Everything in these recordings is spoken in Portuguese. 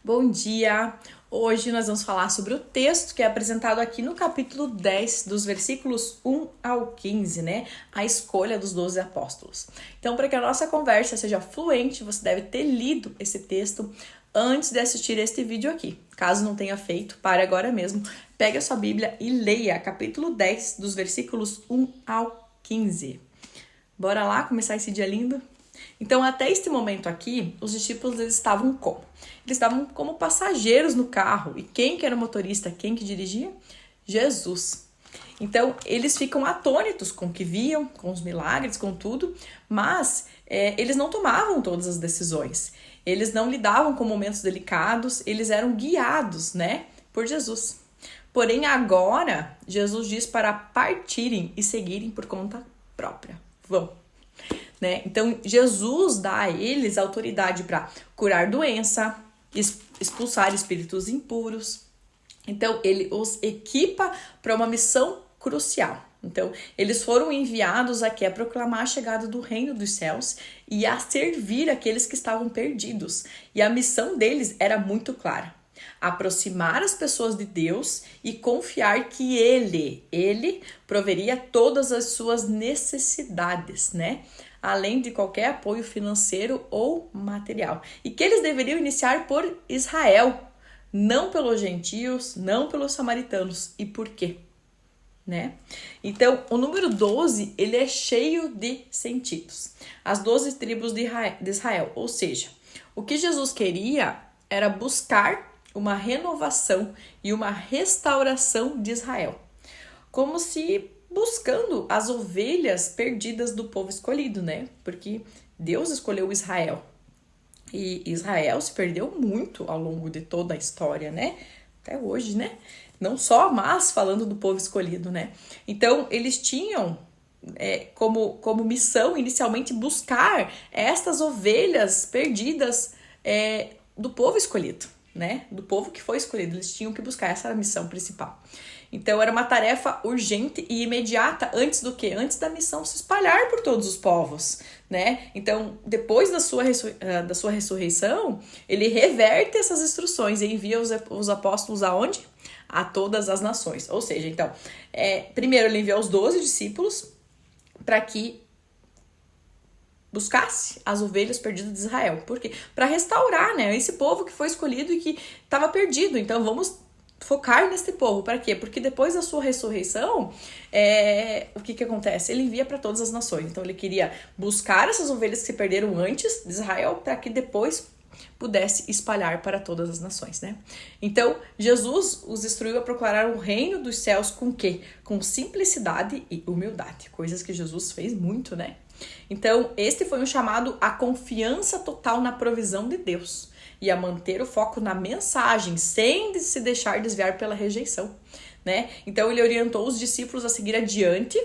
Bom dia! Hoje nós vamos falar sobre o texto que é apresentado aqui no capítulo 10, dos versículos 1 ao 15, né? A escolha dos 12 apóstolos. Então, para que a nossa conversa seja fluente, você deve ter lido esse texto antes de assistir este vídeo aqui. Caso não tenha feito, pare agora mesmo, pegue a sua Bíblia e leia capítulo 10, dos versículos 1 ao 15. Bora lá começar esse dia lindo? Então, até este momento aqui, os discípulos eles estavam como? Eles estavam como passageiros no carro. E quem que era o motorista? Quem que dirigia? Jesus. Então, eles ficam atônitos com o que viam, com os milagres, com tudo, mas eles não tomavam todas as decisões. Eles não lidavam com momentos delicados, eles eram guiados, né, por Jesus. Porém, agora, Jesus diz para partirem e seguirem por conta própria. Vão. Né? Então, Jesus dá a eles autoridade para curar doença, expulsar espíritos impuros. Então, ele os equipa para uma missão crucial. Então, eles foram enviados aqui a proclamar a chegada do reino dos céus e a servir aqueles que estavam perdidos. E a missão deles era muito clara: aproximar as pessoas de Deus e confiar que Ele proveria todas as suas necessidades, né? Além de qualquer apoio financeiro ou material. E que eles deveriam iniciar por Israel, não pelos gentios, não pelos samaritanos. E por quê? Né? Então, o número 12, ele é cheio de sentidos. As 12 tribos de Israel. Ou seja, o que Jesus queria era buscar uma renovação e uma restauração de Israel. Como se buscando as ovelhas perdidas do povo escolhido, né? Porque Deus escolheu Israel. E Israel se perdeu muito ao longo de toda a história, né? Até hoje, né? Não só, mas falando do povo escolhido, né? Então, eles tinham como missão, inicialmente, buscar estas ovelhas perdidas do povo escolhido, né? Do povo que foi escolhido. Eles tinham que buscar, essa era a missão principal. Então, era uma tarefa urgente e imediata antes do quê? Antes da missão se espalhar por todos os povos, né? Então, depois da sua ressurreição, ele reverte essas instruções e envia os apóstolos aonde? A todas as nações. Ou seja, então, primeiro ele enviou os 12 discípulos para que buscasse as ovelhas perdidas de Israel. Por quê? Para restaurar, né? Esse povo que foi escolhido e que estava perdido. Então, vamos focar nesse povo. Para quê? Porque depois da sua ressurreição, o que acontece? Ele envia para todas as nações. Então, ele queria buscar essas ovelhas que se perderam antes de Israel para que depois pudesse espalhar para todas as nações, né? Então, Jesus os instruiu a proclamar o reino dos céus com quê? Com simplicidade e humildade. Coisas que Jesus fez muito, né? Então, este foi um chamado à confiança total na provisão de Deus e a manter o foco na mensagem, sem se deixar desviar pela rejeição, né? Então, ele orientou os discípulos a seguir adiante,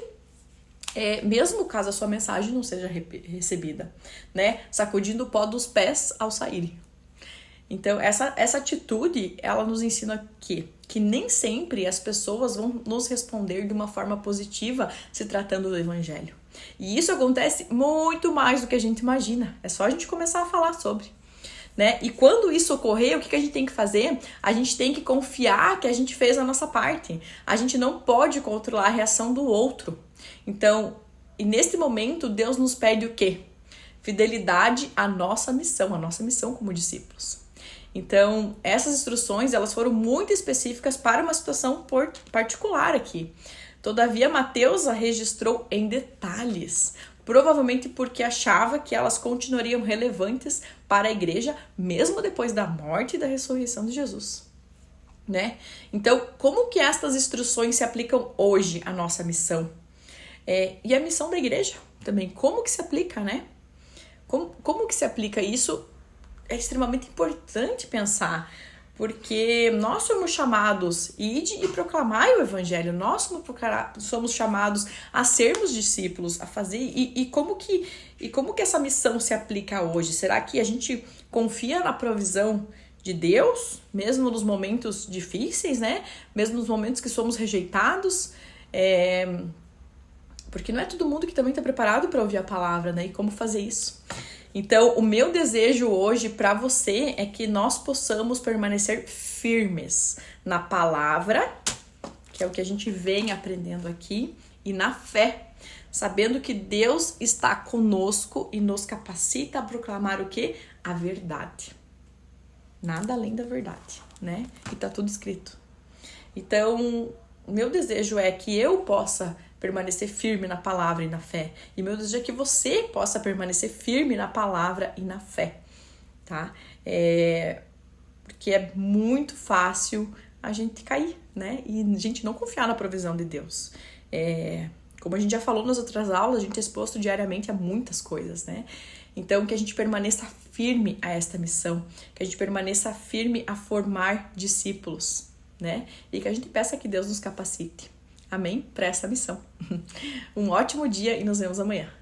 mesmo caso a sua mensagem não seja recebida, né? Sacudindo o pó dos pés ao saírem. Então, essa atitude, ela nos ensina que nem sempre as pessoas vão nos responder de uma forma positiva se tratando do evangelho. E isso acontece muito mais do que a gente imagina. É só a gente começar a falar sobre, né? E quando isso ocorrer, o que a gente tem que fazer? A gente tem que confiar que a gente fez a nossa parte. A gente não pode controlar a reação do outro. Então, e nesse momento, Deus nos pede o quê? Fidelidade à nossa missão como discípulos. Então, essas instruções, elas foram muito específicas para uma situação particular aqui. Todavia, Mateus a registrou em detalhes, provavelmente porque achava que elas continuariam relevantes para a igreja, mesmo depois da morte e da ressurreição de Jesus, né? Então, como que estas instruções se aplicam hoje à nossa missão? E a missão da igreja também, como que se aplica, né? Como que se aplica isso? É extremamente importante pensar, porque nós somos chamados ide e proclamai o evangelho, nós somos chamados a sermos discípulos, a fazer, e como que essa missão se aplica hoje? Será que a gente confia na provisão de Deus, mesmo nos momentos difíceis, né? Mesmo nos momentos que somos rejeitados? Porque não é todo mundo que também está preparado para ouvir a palavra, né? E como fazer isso? Então, o meu desejo hoje para você é que nós possamos permanecer firmes na palavra, que é o que a gente vem aprendendo aqui, e na fé, sabendo que Deus está conosco e nos capacita a proclamar o quê? A verdade. Nada além da verdade, né? E tá tudo escrito. Então, o meu desejo é que eu possa permanecer firme na palavra e na fé. E meu desejo é que você possa permanecer firme na palavra e na fé, tá? Porque é muito fácil a gente cair, né? E a gente não confiar na provisão de Deus. Como a gente já falou nas outras aulas, a gente é exposto diariamente a muitas coisas, né? Então, que a gente permaneça firme a esta missão, que a gente permaneça firme a formar discípulos, né? E que a gente peça que Deus nos capacite. Amém? Para essa missão. Um ótimo dia e nos vemos amanhã.